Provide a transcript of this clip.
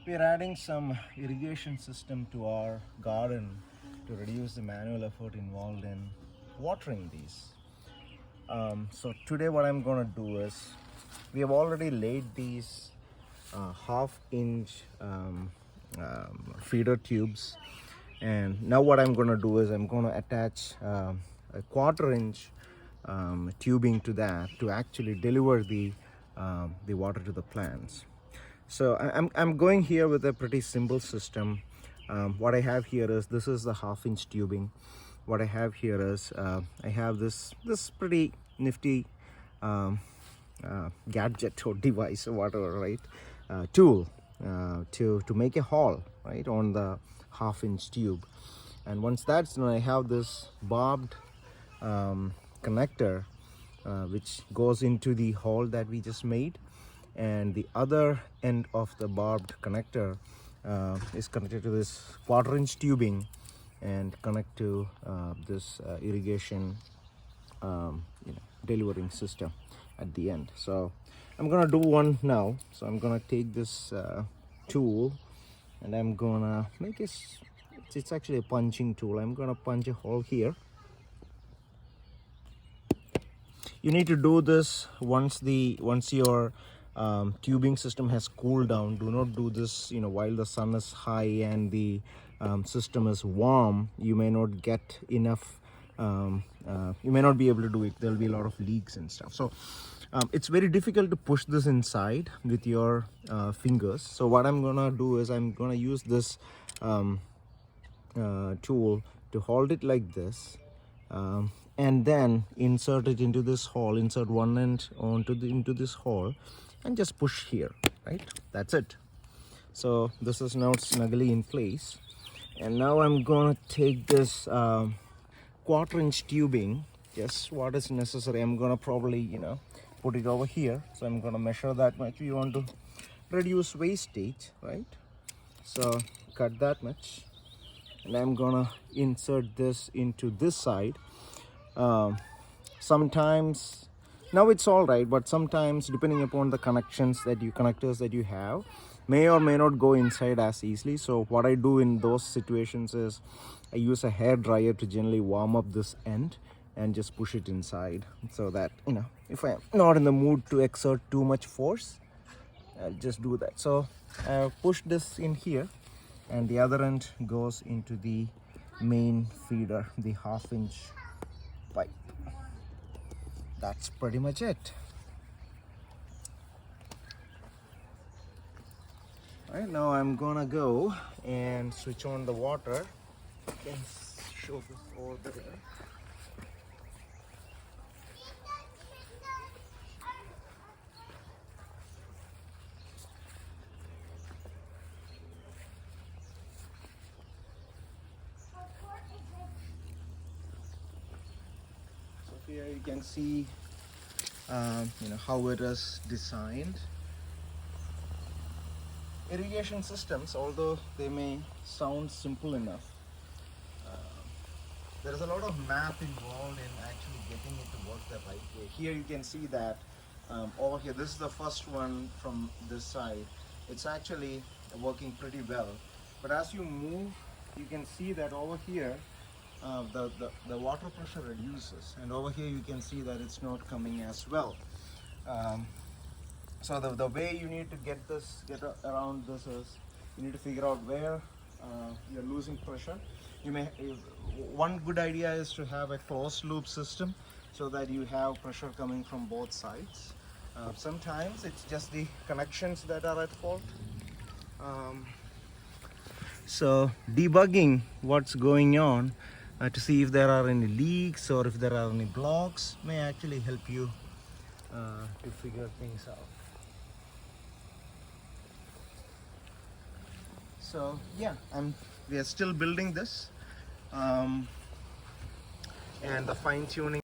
We are adding some irrigation system to our garden to reduce the manual effort involved in watering these. So today what I'm going to do is, we have already laid these half-inch feeder tubes, and now what I'm going to do is I'm going to attach a quarter-inch tubing to that to actually deliver the water to the plants. So I'm going here with a pretty simple system. What I have here is, this is the half-inch tubing. What I have here is, I have this pretty nifty gadget or device or whatever, right? Tool to make a hole, right, on the half-inch tube. And once that's done, I have this barbed connector which goes into the hole that we just made, and the other end of the barbed connector is connected to this quarter-inch tubing and connect to this irrigation delivering system at the end. So I'm gonna do one now. So I'm gonna take this tool and I'm gonna make it's actually a punching tool. I'm gonna punch a hole here. You need to do this once your tubing system has cooled down. Do not do this while the sun is high and the system is warm. You may not get enough, you may not be able to do it. There'll be a lot of leaks and stuff. So it's very difficult to push this inside with your fingers. So what I'm gonna do is, I'm gonna use this tool to hold it like this, and then insert it into this hole. Insert one end into this hole and just push here, right? That's it. So this is now snugly in place. And now I'm gonna take this quarter-inch tubing, just what is necessary. I'm gonna probably put it over here. So I'm gonna measure that much. We want to reduce wastage, right? So cut that much, and I'm gonna insert this into this side. Sometimes, now it's all right, but sometimes depending upon the connectors that you have, may or may not go inside as easily. So what I do in those situations is, I use a hair dryer to generally warm up this end and just push it inside, so that if I'm not in the mood to exert too much force, I'll just do that. So I push this in here, and the other end goes into the main feeder, the half-inch pipe. That's pretty much it. Right now I'm gonna go and switch on the water. I can show this over there. So here you can see how it is designed. Irrigation systems, although they may sound simple enough, there is a lot of math involved in actually getting it to work the right way. Here you can see that over here, this is the first one from this side. It's actually working pretty well, but as you move, you can see that over here the water pressure reduces, and over here you can see that it's not coming as well. So the way you need to get around this is, you need to figure out where you're losing pressure. One good idea is to have a closed loop system, so that you have pressure coming from both sides. Sometimes it's just the connections that are at fault. So debugging what's going on to see if there are any leaks or if there are any blocks may actually help you to figure things out. So yeah, we are still building this, and the fine-tuning